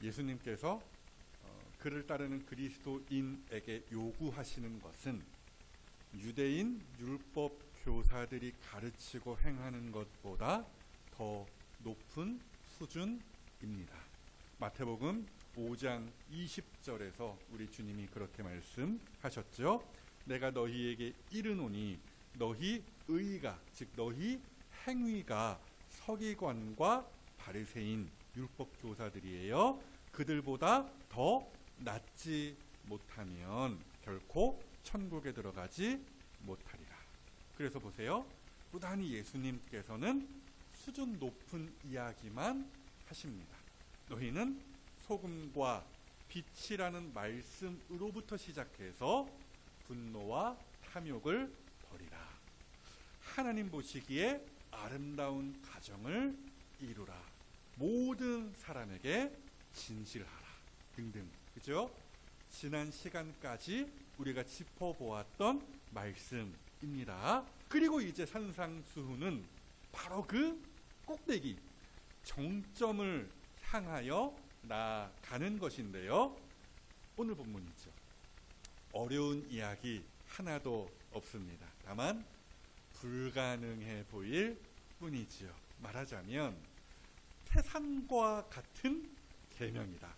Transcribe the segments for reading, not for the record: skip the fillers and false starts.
예수님께서 그를 따르는 그리스도인에게 요구하시는 것은 유대인 율법 교사들이 가르치고 행하는 것보다 더 높은 수준입니다. 마태복음 5장 20절에서 우리 주님이 그렇게 말씀하셨죠. 내가 너희에게 이르노니 너희 의가 즉 너희 행위가 서기관과 바리새인 율법 교사들이에요. 그들보다 더 낫지 못하면 결코 천국에 들어가지 못하리라. 그래서 보세요. 부단히 예수님께서는 수준 높은 이야기만 하십니다. 너희는 소금과 빛이라는 말씀으로부터 시작해서 분노와 탐욕을 버리라. 하나님 보시기에 아름다운 가정을 이루라. 모든 사람에게 진실하라. 등등. 그죠? 지난 시간까지 우리가 짚어보았던 말씀입니다. 그리고 이제 산상수훈은 바로 그 꼭대기 정점을 향하여 나아가는 것인데요. 오늘 본문이죠. 어려운 이야기 하나도 없습니다. 다만 불가능해 보일 뿐이지요. 말하자면 태산과 같은 계명이다.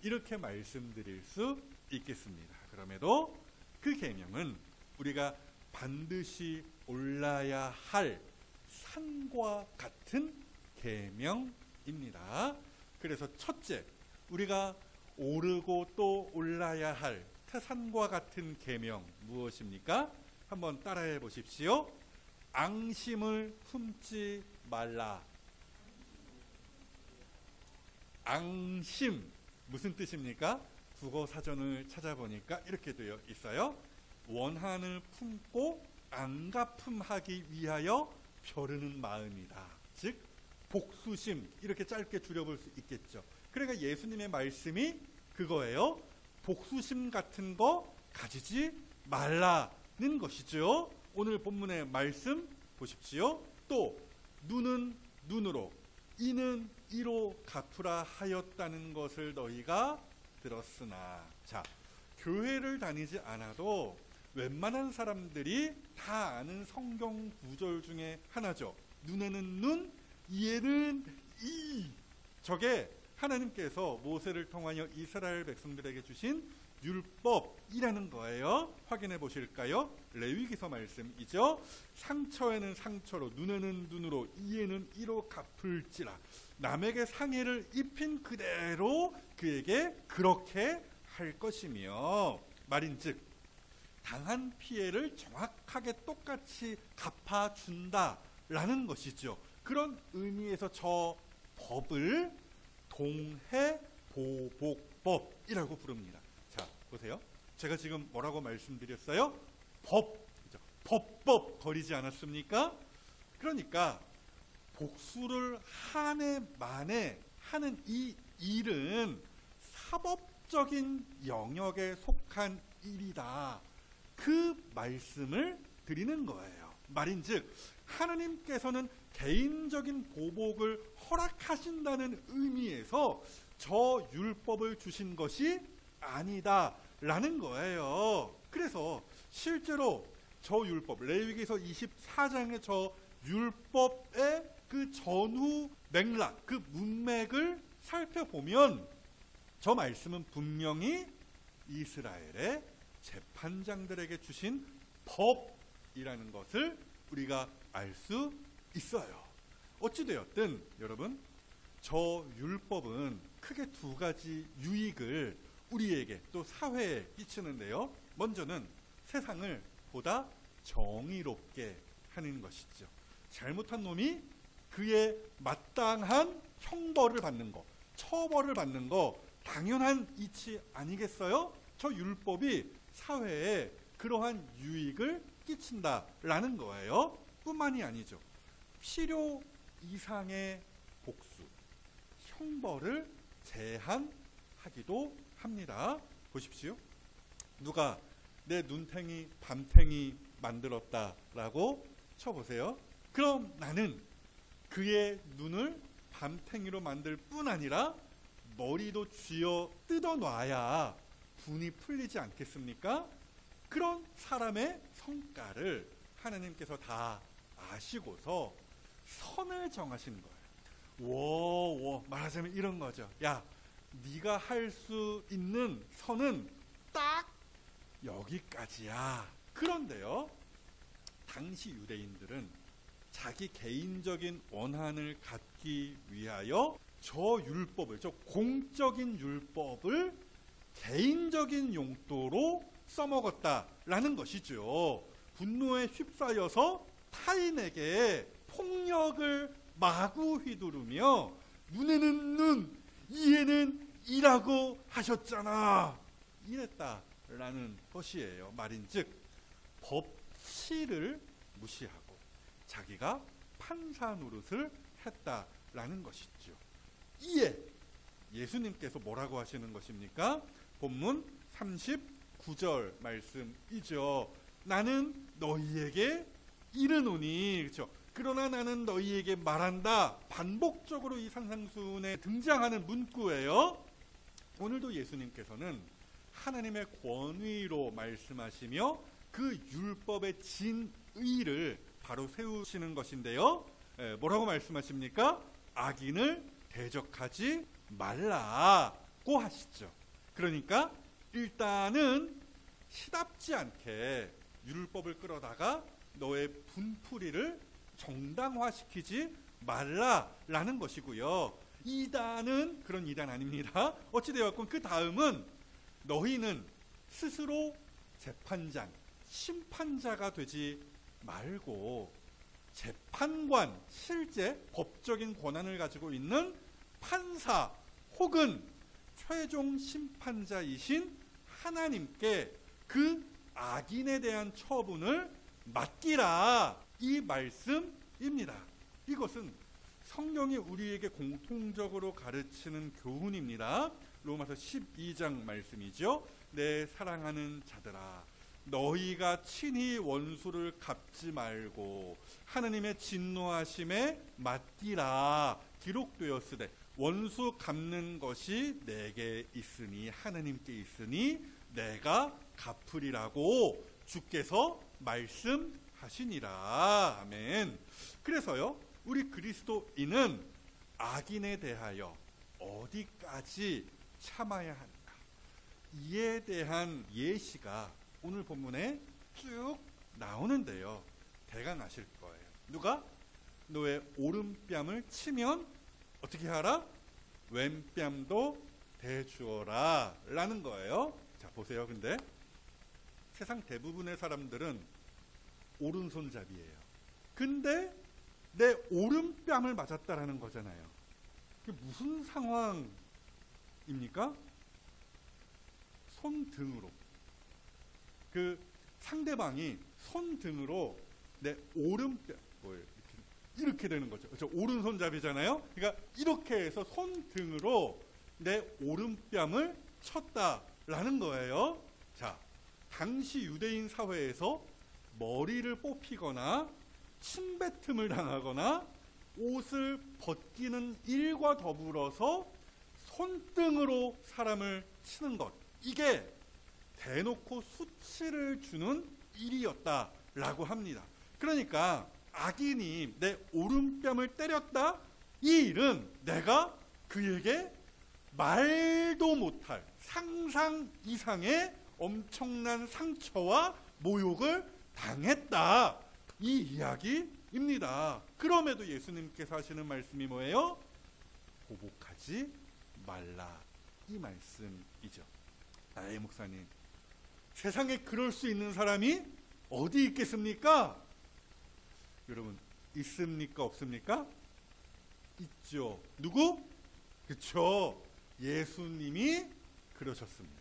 이렇게 말씀드릴 수 있겠습니다. 그럼에도 그 계명은 우리가 반드시 올라야 할 산과 같은 계명입니다. 그래서 첫째, 우리가 오르고 또 올라야 할 태산과 같은 계명 무엇입니까? 한번 따라해 보십시오. 앙심을 품지 말라. 앙심 무슨 뜻입니까? 국어 사전을 찾아보니까 이렇게 되어 있어요. 원한을 품고 안가품하기 위하여 벼르는 마음이다. 즉 복수심, 이렇게 짧게 줄여볼 수 있겠죠. 그러니까 예수님의 말씀이 그거예요. 복수심 같은 거 가지지 말라는 것이죠. 오늘 본문의 말씀 보십시오. 또 눈은 눈으로 이는 이로 갚으라 하였다는 것을 너희가 들었으나. 자, 교회를 다니지 않아도 웬만한 사람들이 다 아는 성경 구절 중에 하나죠. 눈에는 눈, 이에는 이. 저게 하나님께서 모세를 통하여 이스라엘 백성들에게 주신 율법이라는 거예요. 확인해 보실까요? 레위기서 말씀이죠. 상처에는 상처로, 눈에는 눈으로, 이에는 이로 갚을지라. 남에게 상해를 입힌 그대로 그에게 그렇게 할 것이며, 말인즉 당한 피해를 정확하게 똑같이 갚아준다라는 것이죠. 그런 의미에서 저 법을 동해보복법이라고 부릅니다. 자, 보세요. 제가 지금 뭐라고 말씀드렸어요? 법, 법법 거리지 않았습니까? 그러니까 복수를 한 해 만에 하는 이 일은 사법적인 영역에 속한 일이다. 그 말씀을 드리는 거예요. 말인즉 하나님께서는 개인적인 보복을 허락하신다는 의미에서 저 율법을 주신 것이 아니다라는 거예요. 그래서 실제로 저 율법, 레위기서 24장의 저 율법의 그 전후 맥락, 그 문맥을 살펴보면 저 말씀은 분명히 이스라엘의 재판장들에게 주신 법이라는 것을 우리가 알 수 있어요. 어찌되었든 여러분, 저 율법은 크게 두 가지 유익을 우리에게 또 사회에 끼치는데요. 먼저는 세상을 보다 정의롭게 하는 것이죠. 잘못한 놈이 그에 마땅한 형벌을 받는 거, 처벌을 받는 거 당연한 이치 아니겠어요? 저 율법이 사회에 그러한 유익을 끼친다라는 거예요. 뿐만이 아니죠. 필요 이상의 복수, 형벌을 제한하기도 합니다. 보십시오. 누가 내 눈탱이 밤탱이 만들었다라고 쳐보세요. 그럼 나는 그의 눈을 밤탱이로 만들 뿐 아니라 머리도 쥐어 뜯어놔야 분이 풀리지 않겠습니까? 그런 사람의 성깔을 하나님께서 다 아시고서 선을 정하신 거예요. 말하자면 이런 거죠. 야, 네가 할 수 있는 선은 딱 여기까지야. 그런데요, 당시 유대인들은 자기 개인적인 원한을 갖기 위하여 저 율법을, 저 공적인 율법을 개인적인 용도로 써먹었다라는 것이죠. 분노에 휩싸여서 타인에게 폭력을 마구 휘두르며 눈에는 눈, 이에는 이라고 하셨잖아, 이랬다라는 것이에요. 말인즉 법치를 무시하고 자기가 판사 노릇을 했다라는 것이죠. 이에 예수님께서 뭐라고 하시는 것입니까? 본문 39절 말씀이죠. 나는 너희에게 이르노니, 그렇죠? 그러나 나는 너희에게 말한다. 반복적으로 이 산상수훈에 등장하는 문구예요. 오늘도 예수님께서는 하나님의 권위로 말씀하시며 그 율법의 진의를 바로 세우시는 것인데요. 뭐라고 말씀하십니까? 악인을 대적하지 말라고 하시죠. 그러니까 일단은 시답지 않게 율법을 끌어다가 너의 분풀이를 정당화시키지 말라라는 것이고요. 이단은 그런 이단 아닙니다. 어찌되었건 그 다음은 너희는 스스로 재판장, 심판자가 되지 말고 재판관, 실제 법적인 권한을 가지고 있는 판사 혹은 최종 심판자이신 하나님께 그 악인에 대한 처분을 맡기라, 이 말씀입니다. 이것은 성경이 우리에게 공통적으로 가르치는 교훈입니다. 로마서 12장 말씀이죠. 내 사랑하는 자들아, 너희가 친히 원수를 갚지 말고 하나님의 진노하심에 맡기라. 기록되었으되 원수 갚는 것이 내게 있으니 하나님께 있으니 내가 갚으리라고 주께서 말씀하시니라. 아멘. 그래서요, 우리 그리스도인은 악인에 대하여 어디까지 참아야 하는가, 이에 대한 예시가 오늘 본문에 쭉 나오는데요. 대강 아실 거예요. 누가 너의 오른뺨을 치면 어떻게 하라? 왼뺨도 대주어라 라는 거예요. 자, 보세요. 근데 세상 대부분의 사람들은 오른손잡이에요. 근데 내 오른뺨을 맞았다라는 거잖아요. 그게 무슨 상황입니까? 손등으로, 그 상대방이 손등으로 내 오른뺨, 이렇게 되는 거죠. 저 오른손잡이잖아요. 그러니까 이렇게 해서 손등으로 내 오른뺨을 쳤다라는 거예요. 자, 당시 유대인 사회에서 머리를 뽑히거나 침뱉음을 당하거나 옷을 벗기는 일과 더불어서 손등으로 사람을 치는 것, 이게 대놓고 수치를 주는 일이었다라고 합니다. 그러니까 악인이 내 오른뺨을 때렸다, 이 일은 내가 그에게 말도 못할 상상 이상의 엄청난 상처와 모욕을 당했다, 이 이야기입니다. 그럼에도 예수님께서 하시는 말씀이 뭐예요? 보복하지 말라, 이 말씀이죠. 나의 목사님, 세상에 그럴 수 있는 사람이 어디 있겠습니까? 여러분, 있습니까? 없습니까? 있죠. 누구? 그렇죠. 예수님이 그러셨습니다.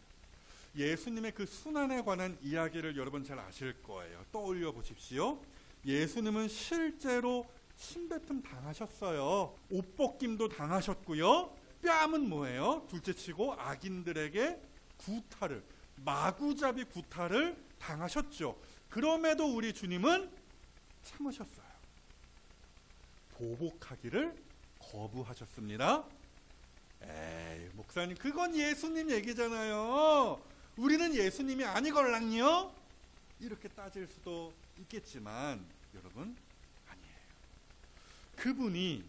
예수님의 그 순환에 관한 이야기를 여러분 잘 아실 거예요. 떠올려 보십시오. 예수님은 실제로 침뱉음 당하셨어요. 옷벗김도 당하셨고요. 뺨은 뭐예요? 둘째치고 악인들에게 구타를, 마구잡이 구타를 당하셨죠. 그럼에도 우리 주님은 참으셨어요. 보복하기를 거부하셨습니다. 에이, 목사님, 그건 예수님 얘기잖아요. 우리는 예수님이 아니걸랑요? 이렇게 따질 수도 있겠지만 여러분, 아니에요. 그분이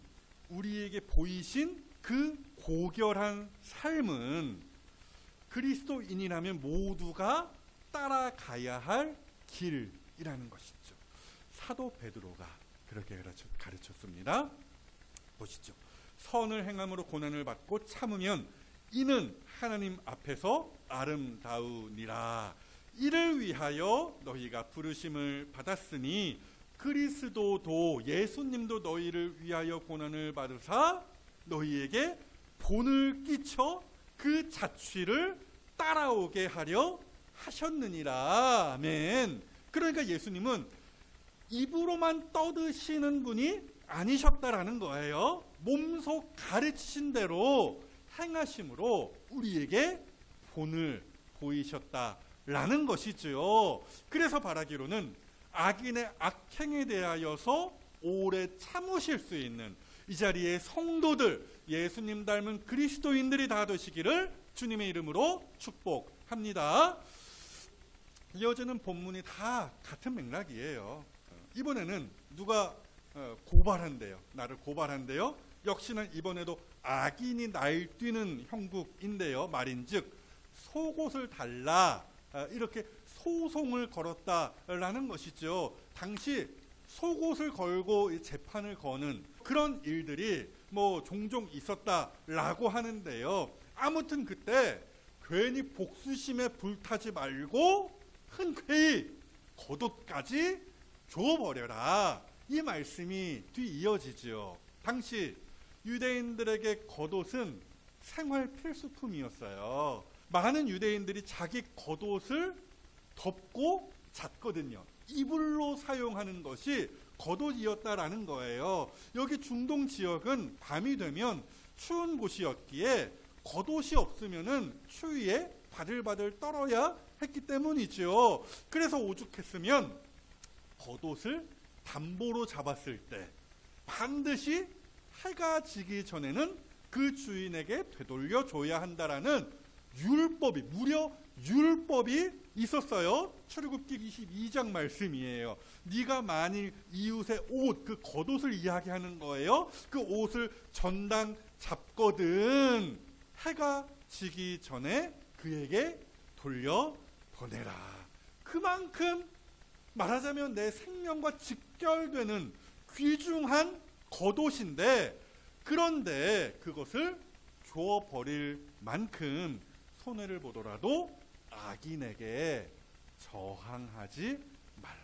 우리에게 보이신 그 고결한 삶은 그리스도인이라면 모두가 따라가야 할 길이라는 것이죠. 사도 베드로가 그렇게 가르쳤습니다. 보시죠. 선을 행함으로 고난을 받고 참으면 이는 하나님 앞에서 아름다우니라. 이를 위하여 너희가 부르심을 받았으니 그리스도도 예수님도 너희를 위하여 고난을 받으사 너희에게 본을 끼쳐 그 자취를 따라오게 하려 하셨느니라. 아멘. 그러니까 예수님은 입으로만 떠드시는 분이 아니셨다라는 거예요. 몸소 가르치신 대로 행하심으로 우리에게 본을 보이셨다라는 것이죠. 그래서 바라기로는 악인의 악행에 대하여서 오래 참으실 수 있는 이 자리에 성도들, 예수님 닮은 그리스도인들이 다 되시기를 주님의 이름으로 축복합니다. 이어지는 본문이 다 같은 맥락이에요. 이번에는 누가 고발한대요. 나를 고발한대요. 역시나 이번에도 악인이 날뛰는 형국인데요. 말인즉 속옷을 달라 이렇게 소송을 걸었다라는 것이죠. 당시 속옷을 걸고 재판을 거는 그런 일들이 종종 있었다라고 하는데요. 아무튼 그때 괜히 복수심에 불타지 말고 흔쾌히 겉옷까지 줘버려라. 이 말씀이 뒤이어지죠. 당시 유대인들에게 겉옷은 생활 필수품이었어요. 많은 유대인들이 자기 겉옷을 덮고 잤거든요. 이불로 사용하는 것이 겉옷이었다라는 거예요. 여기 중동 지역은 밤이 되면 추운 곳이었기에 겉옷이 없으면은 추위에 바들바들 떨어야 했기 때문이죠. 그래서 오죽했으면 겉옷을 담보로 잡았을 때 반드시 해가 지기 전에는 그 주인에게 되돌려 줘야 한다라는 율법이, 무려 율법이 있었어요. 출애굽기 22장 말씀이에요. 네가 만일 이웃의 옷, 그 겉옷을 이야기하는 거예요. 그 옷을 전당 잡거든 해가 지기 전에 그에게 돌려보내라. 그만큼 말하자면 내 생명과 직결되는 귀중한 겉옷인데, 그런데 그것을 줘버릴 만큼 손해를 보더라도 악인에게 저항하지 말라.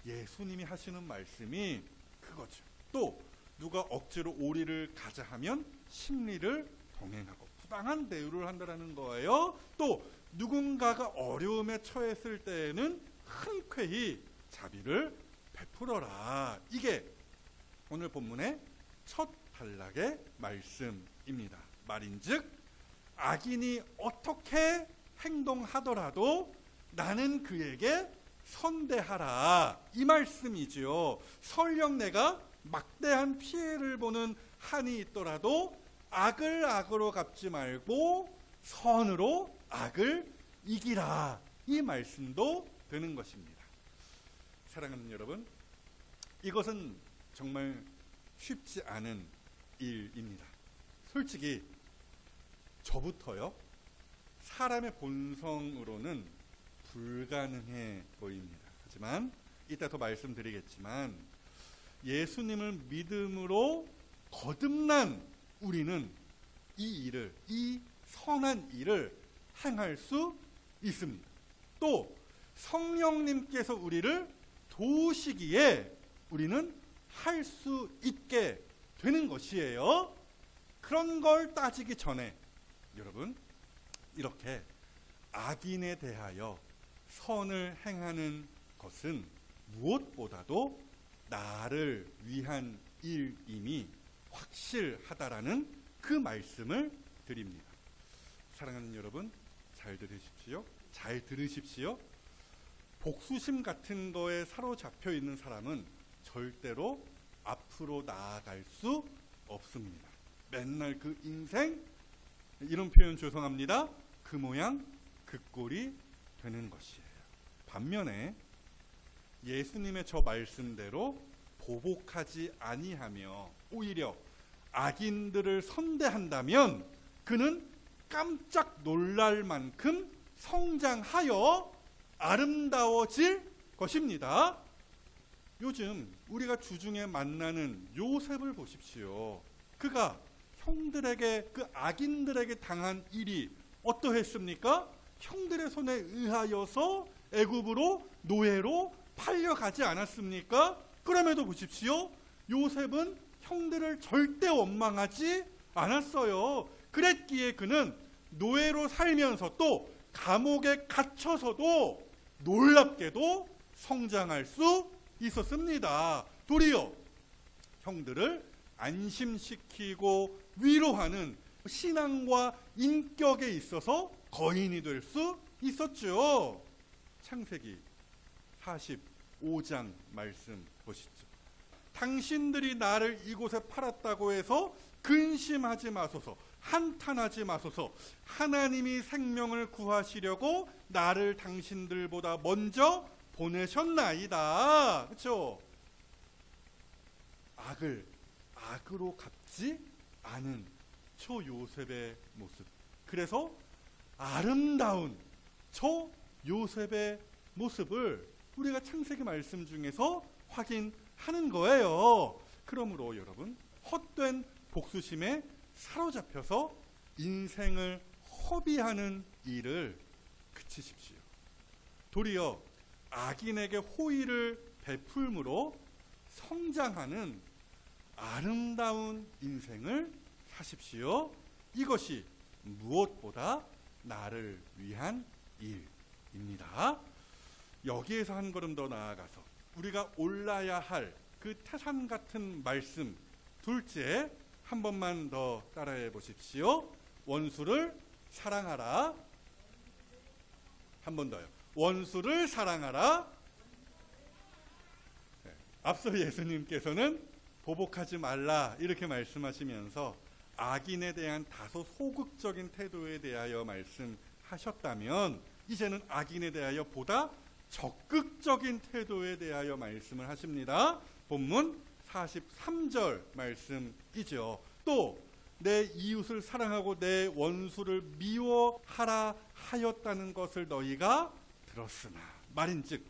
예수님이 하시는 말씀이 그거죠. 또 누가 억지로 오리를 가자 하면 심리를 동행하고 부당한 대우를 한다는 거예요. 또 누군가가 어려움에 처했을 때에는 흔쾌히 자비를 베풀어라. 이게 오늘 본문의 첫 단락의 말씀입니다. 말인즉 악인이 어떻게 행동하더라도 나는 그에게 선대하라. 이 말씀이지요. 설령 내가 막대한 피해를 보는 한이 있더라도 악을 악으로 갚지 말고 선으로 악을 이기라. 이 말씀도 되는 것입니다. 사랑하는 여러분, 이것은 정말 쉽지 않은 일입니다. 솔직히 저부터요, 사람의 본성으로는 불가능해 보입니다. 하지만 이따 더 말씀드리겠지만 예수님을 믿음으로 거듭난 우리는 이 일을, 이 선한 일을 행할 수 있습니다. 또 성령님께서 우리를 도우시기에 우리는 할 수 있게 되는 것이에요. 그런 걸 따지기 전에 여러분, 이렇게 악인에 대하여 선을 행하는 것은 무엇보다도 나를 위한 일임이 확실하다라는 그 말씀을 드립니다. 사랑하는 여러분, 잘 들으십시오. 잘 들으십시오. 복수심 같은 거에 사로잡혀 있는 사람은 절대로 앞으로 나아갈 수 없습니다. 맨날 그 인생 이런 표현 죄송합니다. 그 모양 그 꼴이 되는 것이에요. 반면에 예수님의 저 말씀대로 보복하지 아니하며 오히려 악인들을 선대한다면 그는 깜짝 놀랄 만큼 성장하여 아름다워질 것입니다. 요즘 우리가 주중에 만나는 요셉을 보십시오. 그가 형들에게, 그 악인들에게 당한 일이 어떠했습니까? 형들의 손에 의하여서 애굽으로 노예로 팔려가지 않았습니까? 그럼에도 보십시오. 요셉은 형들을 절대 원망하지 않았어요. 그랬기에 그는 노예로 살면서 또 감옥에 갇혀서도 놀랍게도 성장할 수 있었습니다. 도리어 형들을 안심시키고 위로하는 신앙과 인격에 있어서 거인이 될 수 있었죠. 창세기 45장 말씀 보시죠. 당신들이 나를 이곳에 팔았다고 해서 근심하지 마소서, 한탄하지 마소서. 하나님이 생명을 구하시려고 나를 당신들보다 먼저 보내셨나이다. 그렇죠? 악을 악으로 갚지 않은 저 요셉의 모습. 그래서 아름다운 저 요셉의 모습을 우리가 창세기 말씀 중에서 확인하는 거예요. 그러므로 여러분, 헛된 복수심에 사로잡혀서 인생을 허비하는 일을 그치십시오. 도리어 악인에게 호의를 베풀므로 성장하는 아름다운 인생을 사십시오. 이것이 무엇보다 나를 위한 일입니다. 여기에서 한 걸음 더 나아가서 우리가 올라야 할 그 태산 같은 말씀 둘째 한 번만 더 따라해 보십시오. 원수를 사랑하라. 한 번 더요. 원수를 사랑하라. 네. 앞서 예수님께서는 보복하지 말라 이렇게 말씀하시면서 악인에 대한 다소 소극적인 태도에 대하여 말씀하셨다면 이제는 악인에 대하여 보다 적극적인 태도에 대하여 말씀을 하십니다. 본문 43절 말씀이죠. 또 내 이웃을 사랑하고 내 원수를 미워하라 하였다는 것을 너희가 들었으나. 말인즉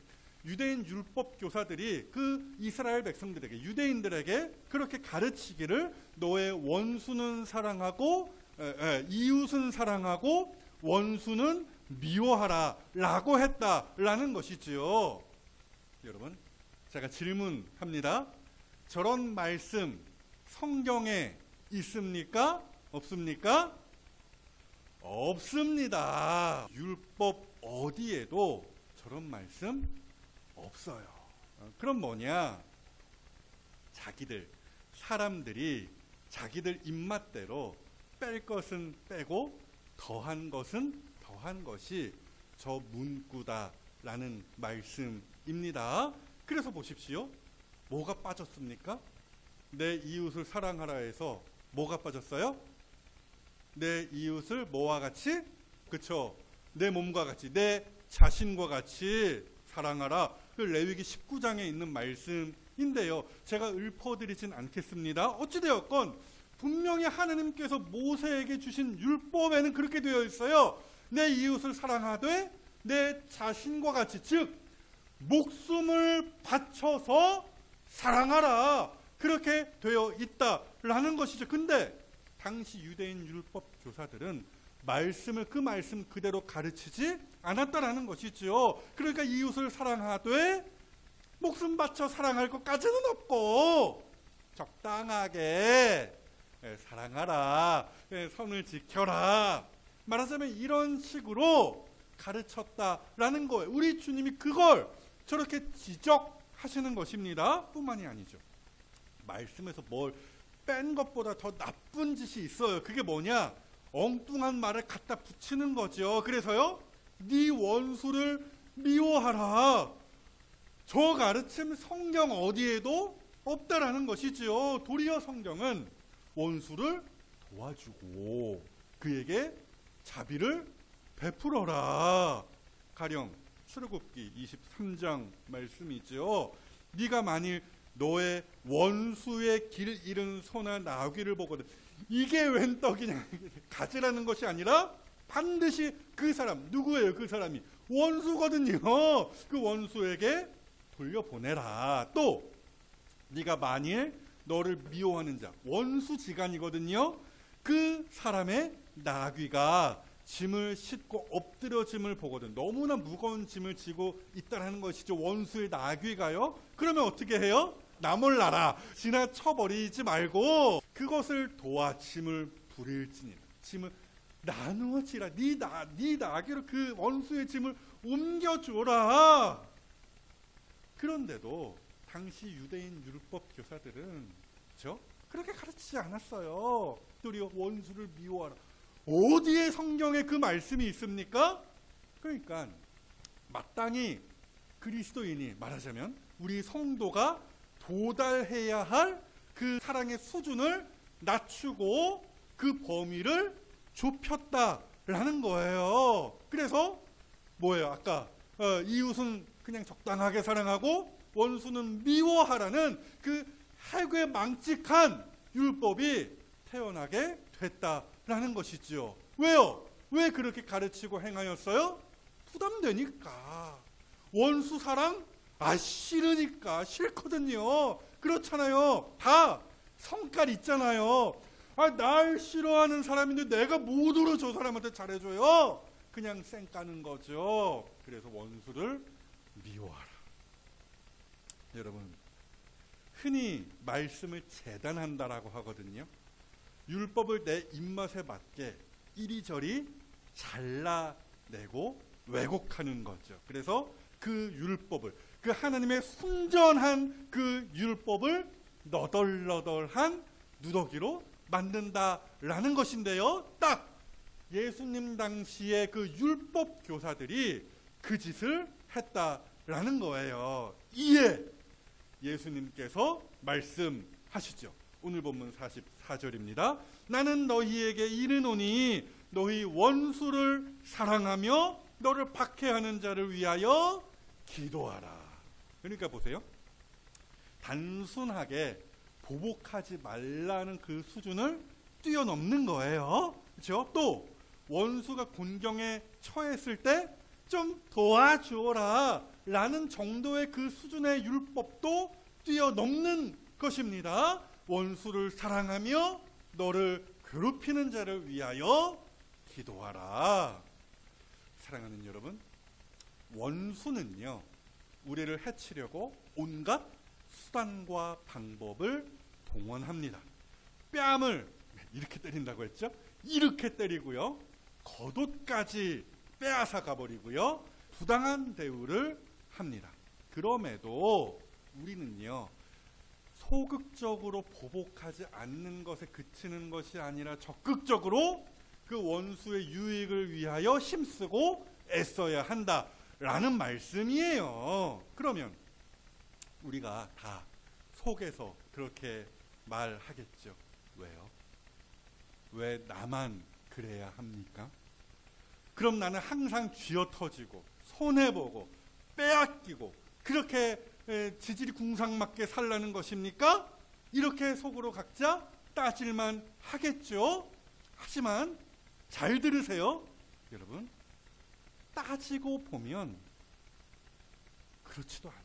유대인 율법 교사들이 그 이스라엘 백성들에게, 유대인들에게 그렇게 가르치기를 너의 원수는 사랑하고 이웃은 사랑하고 원수는 미워하라 라고 했다라는 것이지요. 여러분, 제가 질문합니다. 저런 말씀 성경에 있습니까? 없습니까? 없습니다. 율법 어디에도 저런 말씀 없어요. 그럼 뭐냐? 사람들이 자기들 입맛대로 뺄 것은 빼고 더한 것은 더한 것이 저 문구다라는 말씀입니다. 그래서 보십시오. 뭐가 빠졌습니까? 내 이웃을 사랑하라 해서 뭐가 빠졌어요? 내 이웃을 뭐와 같이? 그쵸? 내 몸과 같이, 내 자신과 같이 사랑하라. 그 레위기 19장에 있는 말씀인데요. 제가 읊어드리진 않겠습니다. 어찌되었건 분명히 하나님께서 모세에게 주신 율법에는 그렇게 되어 있어요. 내 이웃을 사랑하되 내 자신과 같이, 즉 목숨을 바쳐서 사랑하라. 그렇게 되어 있다라는 것이죠. 근데 당시 유대인 율법 교사들은 그 말씀 그대로 가르치지 않았다라는 것이죠. 그러니까 이웃을 사랑하되 목숨 바쳐 사랑할 것까지는 없고 적당하게 사랑하라, 선을 지켜라, 말하자면 이런 식으로 가르쳤다라는 거예요. 우리 주님이 그걸 저렇게 지적하시는 것입니다. 뿐만이 아니죠. 말씀에서 뭘 뺀 것보다 더 나쁜 짓이 있어요. 그게 뭐냐? 엉뚱한 말을 갖다 붙이는 거죠. 그래서요, 네 원수를 미워하라. 저 가르침 성경 어디에도 없다라는 것이지요. 도리어 성경은 원수를 도와주고 그에게 자비를 베풀어라. 가령 출애굽기 23장 말씀이죠. 네가 만일 너의 원수의 길 잃은 소나 나귀를 보거든, 이게 웬 떡이냐, 가지라는 것이 아니라 반드시 그 사람, 누구예요? 그 사람이 원수거든요. 그 원수에게 돌려보내라. 또 네가 만일 너를 미워하는 자, 원수지간이거든요. 그 사람의 나귀가 짐을 싣고 엎드려짐을 보거든, 너무나 무거운 짐을 지고 있다라는 것이죠. 원수의 나귀가요. 그러면 어떻게 해요? 나 몰라라, 지나쳐버리지 말고 그것을 도와 짐을 부릴지니라. 짐을 나누어지라. 네 나귀로 그 원수의 짐을 옮겨주어라. 그런데도 당시 유대인 율법 교사들은 그렇게 가르치지 않았어요. 도리어 원수를 미워하라. 어디에 성경에 그 말씀이 있습니까? 그러니까 마땅히 그리스도인이, 말하자면 우리 성도가 도달해야 할 그 사랑의 수준을 낮추고 그 범위를 좁혔다라는 거예요. 그래서 뭐예요? 아까 이웃은 그냥 적당하게 사랑하고 원수는 미워하라는 그 해괴 망측한 율법이 태어나게 됐다라는 것이죠. 왜요? 왜 그렇게 가르치고 행하였어요? 부담되니까. 원수 사랑? 싫으니까. 싫거든요. 그렇잖아요. 다 성깔 있잖아요. 날 싫어하는 사람인데 내가 뭐더러 저 사람한테 잘해줘요? 그냥 쌩 까는 거죠. 그래서 원수를 미워하라. 여러분, 흔히 말씀을 재단한다라고 하거든요. 율법을 내 입맛에 맞게 이리저리 잘라내고 왜곡하는 거죠. 그래서 그 율법을, 그 하나님의 순전한 그 율법을 너덜너덜한 누더기로 만든다라는 것인데요. 딱 예수님 당시의 그 율법 교사들이 그 짓을 했다라는 거예요. 이에 예수님께서 말씀하시죠. 오늘 본문 44절입니다. 나는 너희에게 이르노니 너희 원수를 사랑하며 너를 박해하는 자를 위하여 기도하라. 그러니까 보세요. 단순하게 보복하지 말라는 그 수준을 뛰어넘는 거예요. 그렇죠? 또 원수가 곤경에 처했을 때 좀 도와주어라 라는 정도의 그 수준의 율법도 뛰어넘는 것입니다. 원수를 사랑하며 너를 괴롭히는 자를 위하여 기도하라. 사랑하는 여러분, 원수는요, 우리를 해치려고 온갖 수단과 방법을 동원합니다. 뺨을 이렇게 때린다고 했죠? 이렇게 때리고요, 겉옷까지 빼앗아 가버리고요, 부당한 대우를 합니다. 그럼에도 우리는요, 소극적으로 보복하지 않는 것에 그치는 것이 아니라 적극적으로 그 원수의 유익을 위하여 힘쓰고 애써야 한다라는 말씀이에요. 그러면 우리가 다 속에서 그렇게 말하겠죠. 왜요? 왜 나만 그래야 합니까? 그럼 나는 항상 쥐어터지고 손해보고 빼앗기고 그렇게 지질이 궁상맞게 살라는 것입니까? 이렇게 속으로 각자 따질만 하겠죠. 하지만 잘 들으세요, 여러분. 따지고 보면 그렇지도 않아요.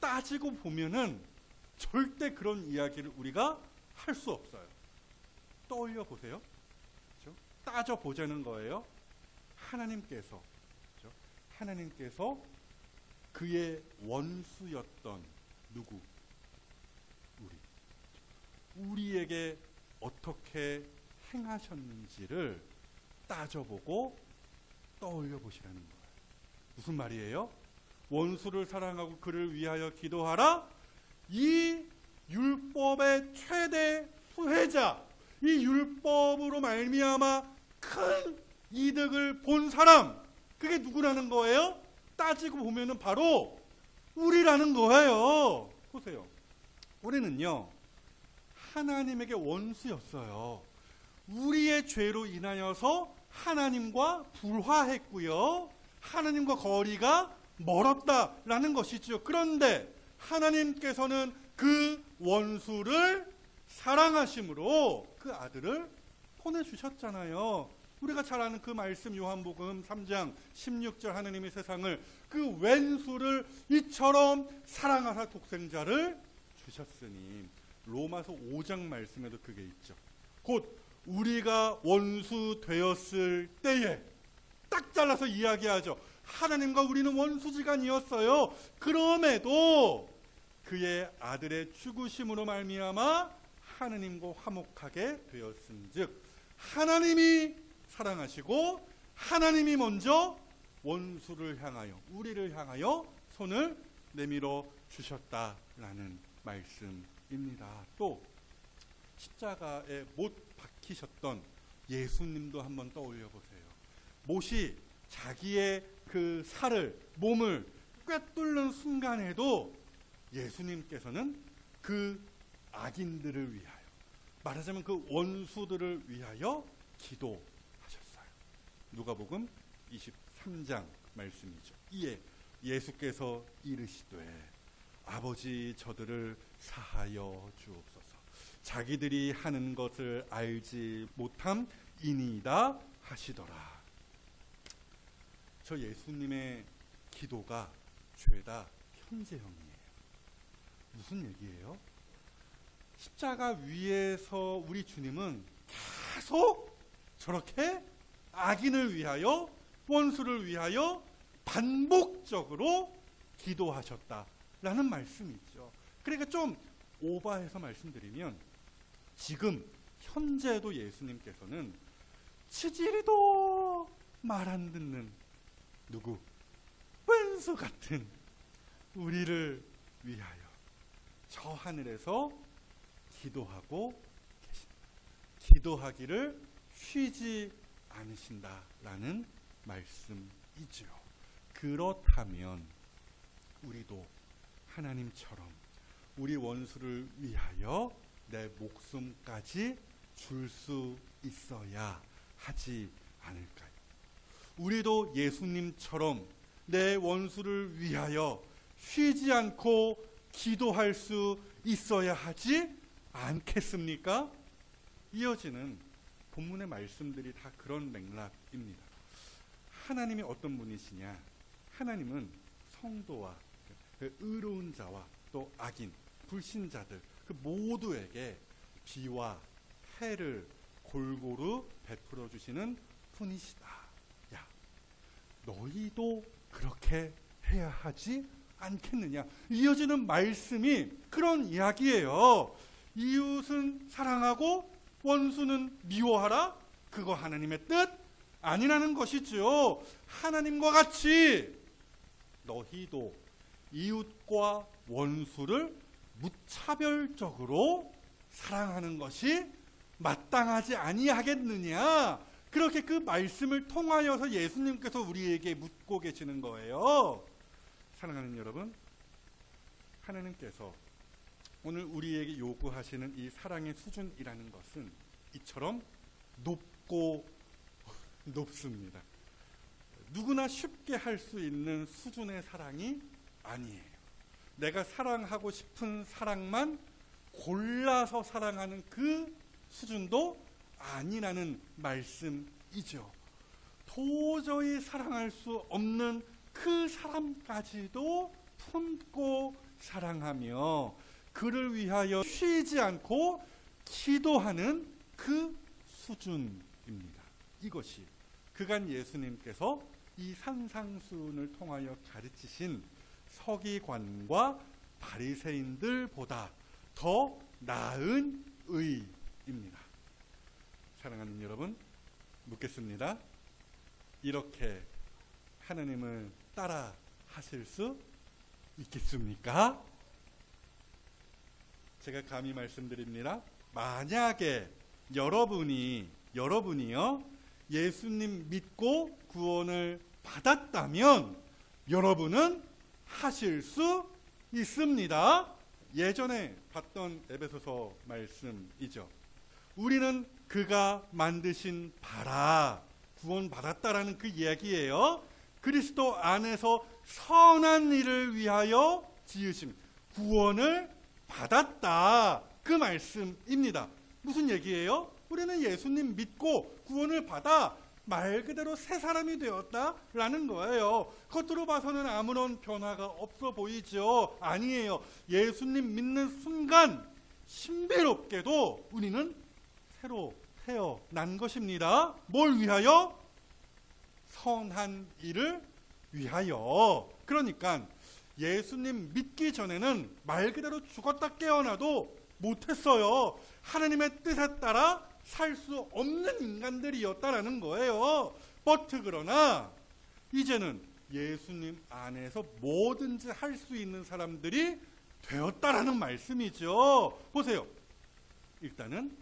따지고 보면은 절대 그런 이야기를 우리가 할 수 없어요. 떠올려 보세요. 그렇죠? 따져 보자는 거예요. 하나님께서, 그렇죠? 하나님께서 그의 원수였던 누구? 우리에게 어떻게 행하셨는지를 따져보고 떠올려 보시라는 거예요. 무슨 말이에요? 원수를 사랑하고 그를 위하여 기도하라. 이 율법의 최대 수혜자, 이 율법으로 말미암아 큰 이득을 본 사람, 그게 누구라는 거예요? 따지고 보면은 바로 우리라는 거예요. 보세요. 우리는요, 하나님에게 원수였어요. 우리의 죄로 인하여서 하나님과 불화했고요. 하나님과 거리가 멀었다라는 것이죠. 그런데 하나님께서는 그 원수를 사랑하심으로 그 아들을 보내주셨잖아요. 우리가 잘 아는 그 말씀 요한복음 3장 16절 하나님이 세상을 그 왼수를 이처럼 사랑하사 독생자를 주셨으니 로마서 5장 말씀에도 그게 있죠. 곧 우리가 원수 되었을 때에 딱 잘라서 이야기하죠. 하나님과 우리는 원수지간이었어요. 그럼에도 그의 아들의 죽으심으로 말미암아 하나님과 화목하게 되었은즉 하나님이 사랑하시고 하나님이 먼저 원수를 향하여 우리를 향하여 손을 내밀어 주셨다라는 말씀입니다. 또 십자가에 못 박히셨던 예수님도 한번 떠올려 보세요. 못이 자기의 그 살을 몸을 꿰뚫는 순간에도 예수님께서는 그 악인들을 위하여 말하자면 그 원수들을 위하여 기도하셨어요. 누가복음 23장 말씀이죠. 이에 예수께서 이르시되 아버지 저들을 사하여 주옵소서. 자기들이 하는 것을 알지 못함이니이다 하시더라. 저 예수님의 기도가 죄다 현재형이에요. 무슨 얘기예요? 십자가 위에서 우리 주님은 계속 저렇게 악인을 위하여 원수를 위하여 반복적으로 기도하셨다라는 말씀이죠. 그러니까 좀 오버해서 말씀드리면 지금 현재도 예수님께서는 치질이도 말 안 듣는 누구? 왼수 같은 우리를 위하여 저 하늘에서 기도하고 계십니다. 기도하기를 쉬지 않으신다라는 말씀이죠. 그렇다면 우리도 하나님처럼 우리 원수를 위하여 내 목숨까지 줄 수 있어야 하지 않을까요? 우리도 예수님처럼 내 원수를 위하여 쉬지 않고 기도할 수 있어야 하지 않겠습니까? 이어지는 본문의 말씀들이 다 그런 맥락입니다. 하나님이 어떤 분이시냐? 하나님은 성도와 그 의로운 자와 또 악인, 불신자들 그 모두에게 비와 해를 골고루 베풀어 주시는 분이시다. 야, 너희도 그렇게 해야 하지 않겠느냐? 이어지는 말씀이 그런 이야기예요. 이웃은 사랑하고 원수는 미워하라. 그거 하나님의 뜻 아니라는 것이죠. 하나님과 같이 너희도 이웃과 원수를 무차별적으로 사랑하는 것이 마땅하지 아니하겠느냐. 그렇게 그 말씀을 통하여서 예수님께서 우리에게 묻고 계시는 거예요. 사랑하는 여러분, 하나님께서 오늘 우리에게 요구하시는 이 사랑의 수준이라는 것은 이처럼 높고 높습니다. 누구나 쉽게 할 수 있는 수준의 사랑이 아니에요. 내가 사랑하고 싶은 사랑만 골라서 사랑하는 그 수준도 아니라는 말씀이죠. 도저히 사랑할 수 없는 그 사람까지도 품고 사랑하며 그를 위하여 쉬지 않고 기도하는 그 수준입니다. 이것이 그간 예수님께서 이 산상수훈을 통하여 가르치신 서기관과 바리새인들보다 더 나은 의입니다. 사랑하는 여러분, 묻겠습니다. 이렇게 하나님을 따라 하실 수 있겠습니까? 제가 감히 말씀드립니다. 만약에 여러분이요 예수님 믿고 구원을 받았다면 여러분은 하실 수 있습니다. 예전에 봤던 에베소서 말씀이죠. 우리는 그가 만드신 바라 구원받았다라는 그 이야기예요. 그리스도 안에서 선한 일을 위하여 지으심, 구원을 받았다, 그 말씀입니다. 무슨 얘기예요? 우리는 예수님 믿고 구원을 받아 말 그대로 새 사람이 되었다라는 거예요. 겉으로 봐서는 아무런 변화가 없어 보이죠? 아니에요. 예수님 믿는 순간 신비롭게도 우리는 새로 태어난 것입니다. 뭘 위하여? 선한 일을 위하여. 그러니까 예수님 믿기 전에는 말 그대로 죽었다 깨어나도 못했어요. 하나님의 뜻에 따라 살 수 없는 인간들이었다라는 거예요. 그러나 이제는 예수님 안에서 뭐든지 할 수 있는 사람들이 되었다라는 말씀이죠. 보세요. 일단은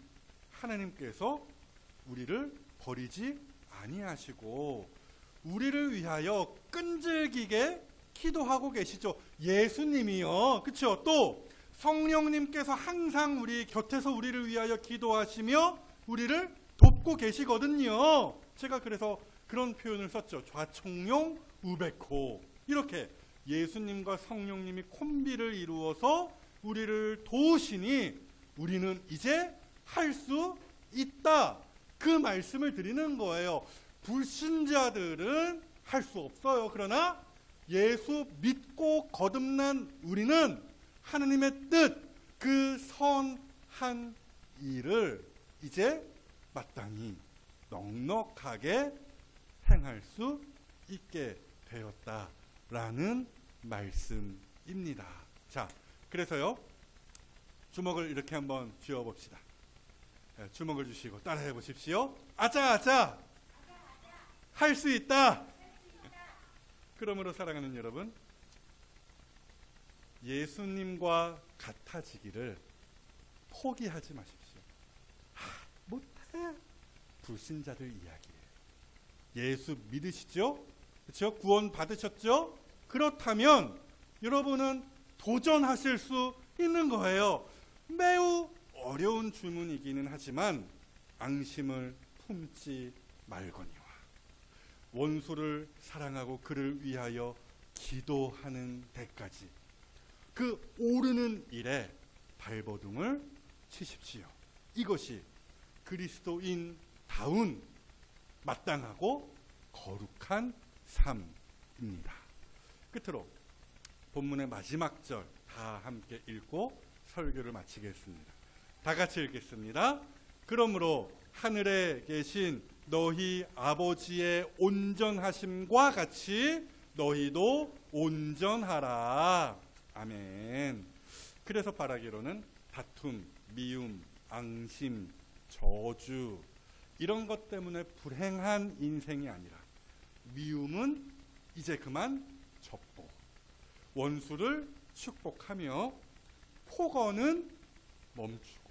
하나님께서 우리를 버리지 아니하시고 우리를 위하여 끈질기게 기도하고 계시죠. 예수님이요. 그렇죠? 또 성령님께서 항상 우리 곁에서 우리를 위하여 기도하시며 우리를 돕고 계시거든요. 제가 그래서 그런 표현을 썼죠. 좌총용 우베코. 이렇게 예수님과 성령님이 콤비를 이루어서 우리를 도우시니 우리는 이제 할 수 있다, 그 말씀을 드리는 거예요. 불신자들은 할 수 없어요. 그러나 예수 믿고 거듭난 우리는 하나님의 뜻, 그 선한 일을 이제 마땅히 넉넉하게 행할 수 있게 되었다라는 말씀입니다. 자, 그래서요, 주먹을 이렇게 한번 쥐어봅시다. 주먹을 주시고 따라해 보십시오. 아자아자, 할 수 있다. 그러므로 사랑하는 여러분, 예수님과 같아지기를 포기하지 마십시오. 못해. 불신자들 이야기예요. 예수 믿으시죠? 그렇죠? 구원 받으셨죠? 그렇다면 여러분은 도전하실 수 있는 거예요. 매우 어려운 주문이기는 하지만 앙심을 품지 말거니와 원수를 사랑하고 그를 위하여 기도하는 데까지 그 오르는 일에 발버둥을 치십시오. 이것이 그리스도인다운 마땅하고 거룩한 삶입니다. 끝으로 본문의 마지막 절 다 함께 읽고 설교를 마치겠습니다. 다 같이 읽겠습니다. 그러므로 하늘에 계신 너희 아버지의 온전하심과 같이 너희도 온전하라. 아멘. 그래서 바라기로는 다툼, 미움, 앙심, 저주 이런 것 때문에 불행한 인생이 아니라 미움은 이제 그만 접고 원수를 축복하며 폭언은 멈추고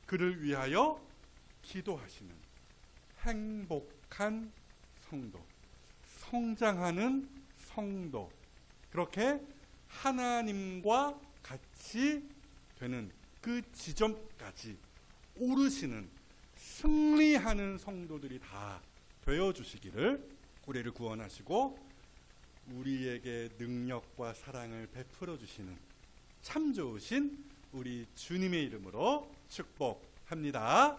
그를 위하여 기도하시는 행복한 성도, 성장하는 성도, 그렇게 하나님과 같이 되는 그 지점까지 오르시는 승리하는 성도들이 다 되어주시기를 우리를 구원하시고 우리에게 능력과 사랑을 베풀어 주시는 참 좋으신 우리 주님의 이름으로 축복합니다.